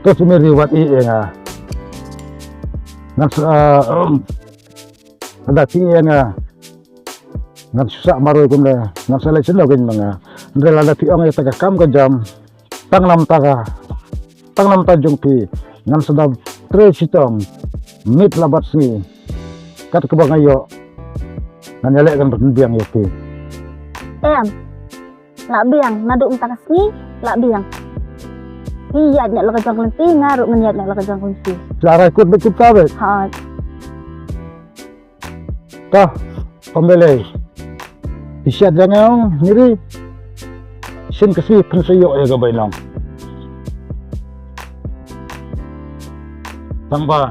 Terus meriwat nga ngan ada nga ngan susah maroy kum le ngan salay sila gin mga ndre la tiong ya taga kam ka jam tangnam tajong pi ngan sadab tre sitong mit labat sni kat ke bangayo ngan yale kan berbiang ya pi lak biang nadu takas ni lak biang iya nya la kajang lenti ngaru ngeniat nya la kajang lenti cara ikut betul kabe ha kah pembelai isiat jangan nyeri sin kasi pensayo ya gabay lang tangba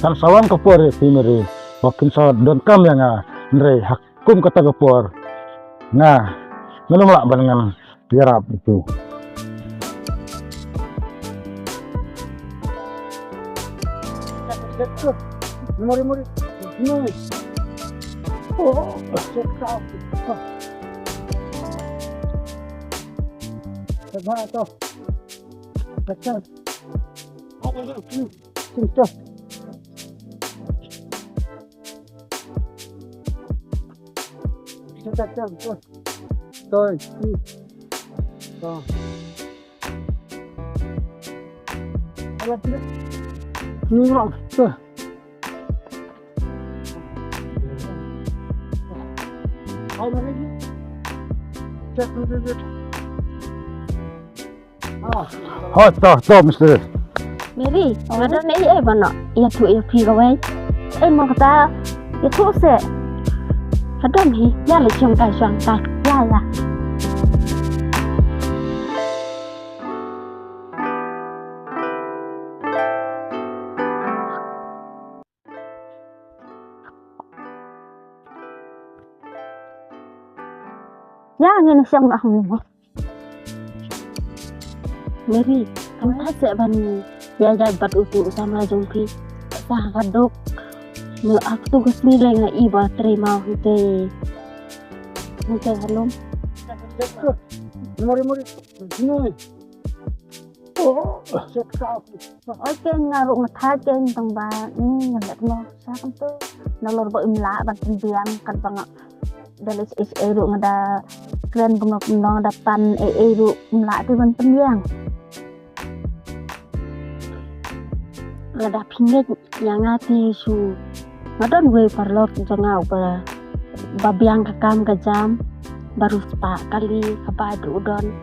kan sawang kapor ya timeri wakin sa don kam yang nre hakum kata kapor nah menolak dengan tiarap itu Mori no oh sekap Sabah to Baca Cinta Cinta Tôi Nurang tuh Apa lagi? Cek dulu. Toh, Mister. Mary, ngadan ni bana. Ya tu ya pi gawai. Mau kata ya tu se. Kadang ni ya le chong tai. Ya. Ya ngene siang nak hang. Mary, kan thase ban ya bat utu sama jongki. Sa kadok. Mu aku tugas nilai nga iba terima hute. Mungkin halom. Mori. Sini. Oh, sekap. Oke ngaru ngathaken tang ba ni ngalet mo sa kanto. Nalor ba imla ban tembiang kan banga. Dalis eru ngada kren bengok nong dapan eru mla tu ban tembiang. Ngada pingit yang ngati su. Ngadon we parlor jangau ba babiang kakam kajam baru spa kali kabadu udon.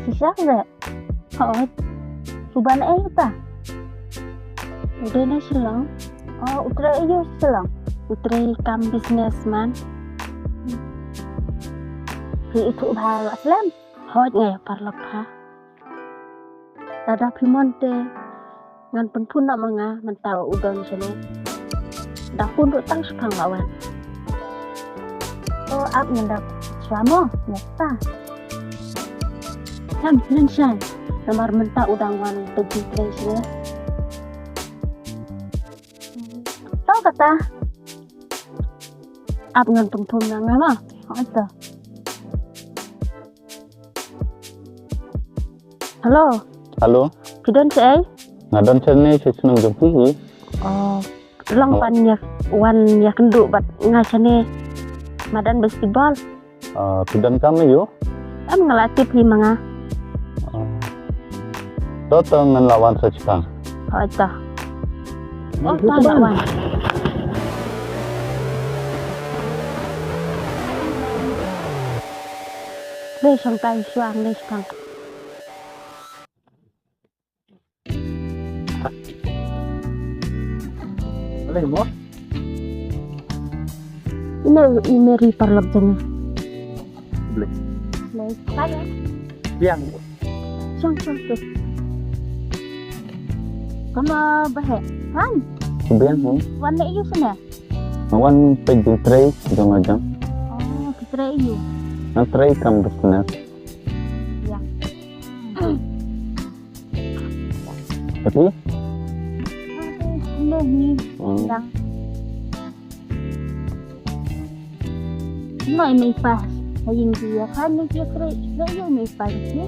Sisa ke? Oh, suban ta? Udah na silang. Oh, utra iyo silang. Putri kam businessman. Thì itu bahal aslam. Hot ngay parlok ha. Tada pimonte ngan penpun nak manga mentau udon sini. Dah pun tang sepang lawan. Oh, up ngendak suamo, nyata. Sam silan namar mentau udang wan pergi place ya. Tahu kata ap ngan tum nang ama ata halo kidon sei ngadon chenne senang jumpi oh lang pan yak wan yak ndu bat ngachane madan basketball kidan kami yo am ngelatih hi manga toto ngan lawan secikang ata oh ta lawan đây sang tay xoang đây sang Boleh mo? ini imeri parlok jeng Boleh. Boleh. Kaya. Biang. Sang tu. Kamu bahe. Han. kemudian Wan iyo sana. wan pergi tray jam jam Oh, kita iyo. tray kam business Ya. tapi Ini ni. Yang. Noi may pas. Ayun dia kan ni kita iyo may pas ni.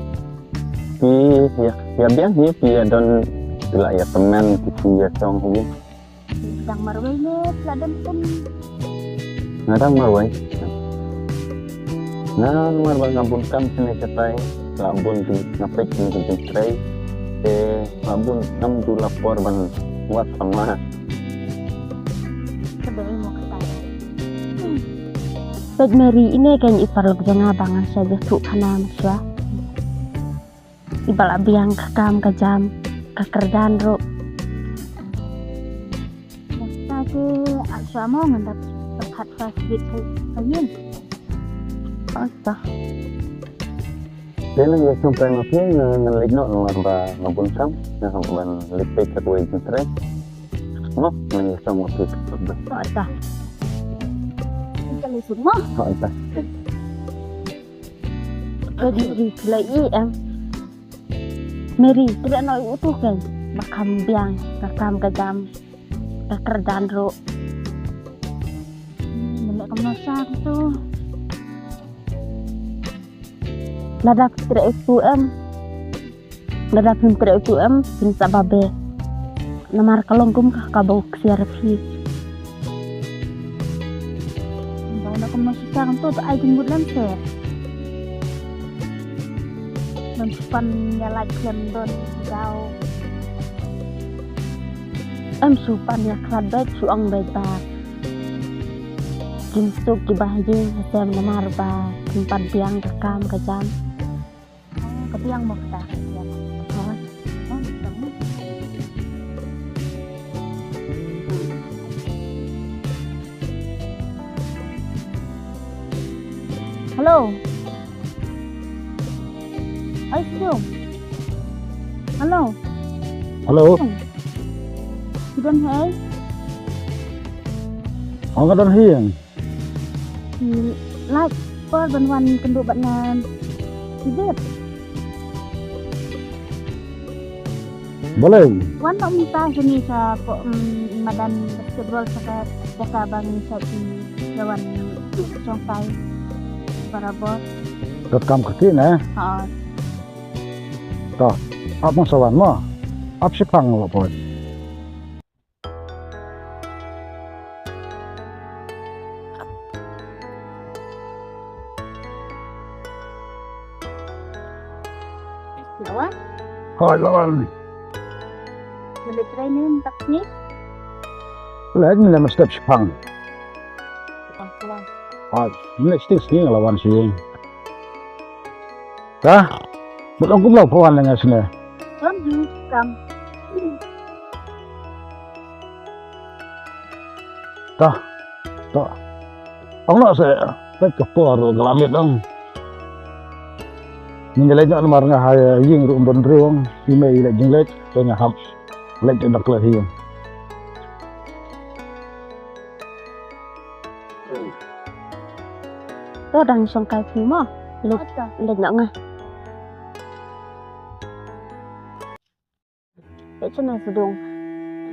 pi ya biang hi pi ya don sila ya teman gitu ya song hi Sedang marway ni Ladan pun ngadang marwai na marwai ngabun kam sini capai labun di ngapek ni di tray labun kam du lapor ban wat sama Kedai mo kata. Pag Mary ini kan iparlog janga bangan saja tu kana masya. Ibal abiang kakam kajam kakerdan ro. Nasi asya mo ngendap perhat fasbit kayin. Apa? dia lang yung sampai ngapi ngalik no marba ngabun kam na ban lipay katway di tray no nang isang ngapi katway Apa? Kita lihat semua. Hoita. Jadi kelai em. Mary tidak nak utuh kan. Makam biang, kakam kajam, kakerdan ro. Melek kemasak tu. Ladak tidak itu em. Ladak tidak itu em. Bisa babe. Namar kalongkum kakabau kesiar pi. Nak kemasak tu tak ada jemput lempar. Mencupan nyala jendon jauh. Supan ya kladek suang beta. Jinsuk di bahjing hasem namar ba tempat biang rekam kejam. Kebiang mau kita. Halo. Ayo. Halo. Halo, Sudah hai. ang kadon hiyang. Like per ban kenduk batnan. Tidak. Boleh. Wan nak minta sini sa madan basketball sa jasa bang sa lawan songkai para bos. Rekam kaki na. Ha. Apa sawan mo? Ap si pang lo po. Lawan. Hoy lawan. Boleh try ni tak ni. Lain ni mas step si pang. Pulang. Next thing sini lawan si. Dah. Belum kum lo pawan dengan sini. Lam ju kam. Dah. Ang nak saya. Tak kepor gelamit dong. Ninjalanya nomor nga hay ying ru bon riwong email la jinglet to nga ham lek nak la hiyo. Tu dang songkai pi mo. Lu lek nak ngah. Itu na sedung.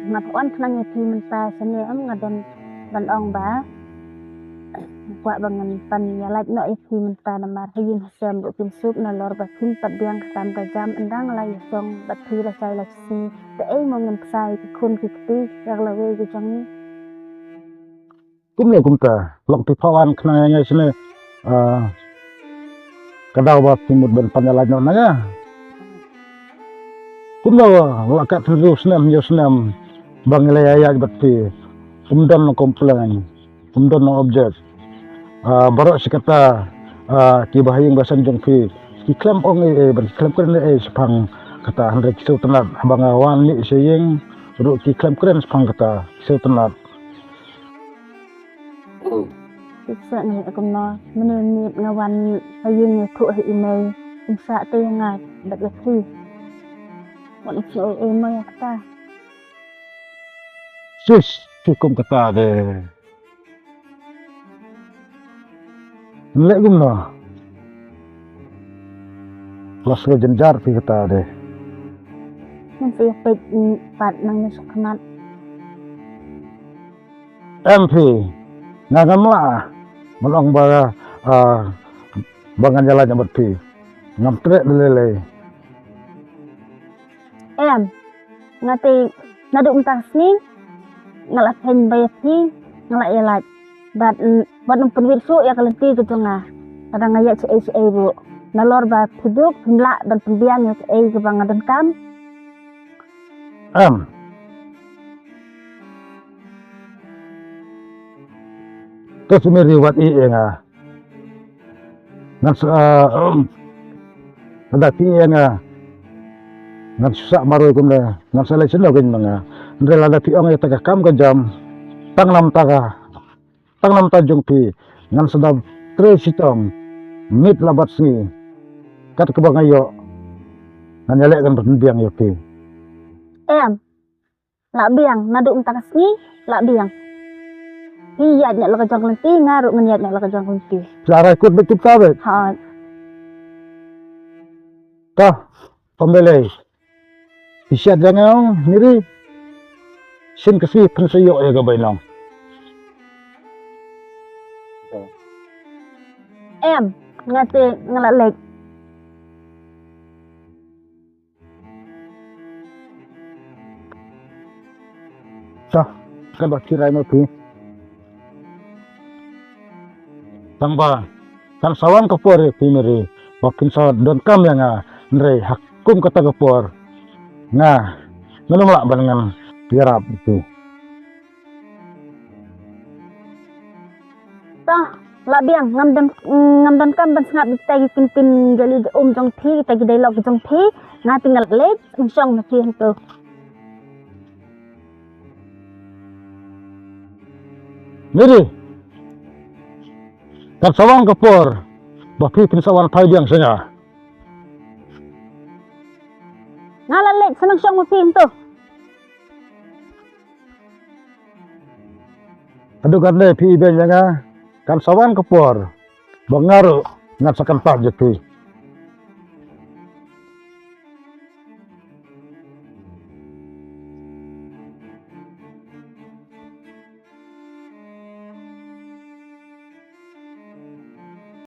Mapuan kenang pi mentah seni am ngadan ban ong ba. Buat bangan pan ya like no pi mentah namar hayin hasam bu pin sup na lor ba pin pat biang kam jam endang la yong bat pi la sai la si te ai mo ngam sai ki kun ki ti yak la we ki jang ni. Kum ni kum ta lok pi pawan kena nga sini. Kadang buat timut ben panjalan no na. Kum no lakat terus nem yo senam bang laya bat pi. Umdon no komplain. Umdon no objek. Baru sekata kibahing basan jong pi iklam ong beriklam keren sepang kata handrek kisu tenat bang awan ni seying ru iklam keren sepang kata kisu tenat. Bisa ni aku no menit ngawan hayin tu email insa te ngat bat la si. Wan so email kata. Sus cukup kata de. Lek gum no. Las ke jenjar pi kata de. Nanti pek pat nang sukmat. MP ngagamla melong ba bangan jalan nyambat pi. Ngam trek lele. em ngati naduk tas ni ngalak pen bayati ngalak yalat bat penwit su ya kalenti gitu nga kadang ngaya ce bu nalor ba piduk pimla dan pembian ya ce ke bangadan kam terus miri wat nga ngan ti nga ngan susah maroy kum le ngan salay sila kin mga andre lada ti ang taga kam ka jam tanglam ta jong pi ngan sadab tre sitong mit labat sni kat ke bangayo ngan yale kan berbiang yo pi em lak biang naduk tas ni lak biang iya nya la kajang lenti ngaruk ngeniat nya la kajang lenti cara ikut betul kabe ha kah pembelai isiat jangan miri sin kasi pensayo ya gabay lang em ngati ngalalek kah kalau kirai mo pi tangba kan sawan kapor pi miri wakin sa don kam yang nre hakum kata kapor nah ngelum lak dengan tiarap itu tah la biang ngam dan kam ban sngap tagi kintin gali jong thi tagi dialog jong thi nga tinggal lek song na thi tu miri kan sawan kapor baki pinsawan paydiang senya ngalalek senang song mo thi tu adukan le pi ibe nga kan sawan kapor bangaru ngat sakan pa jeti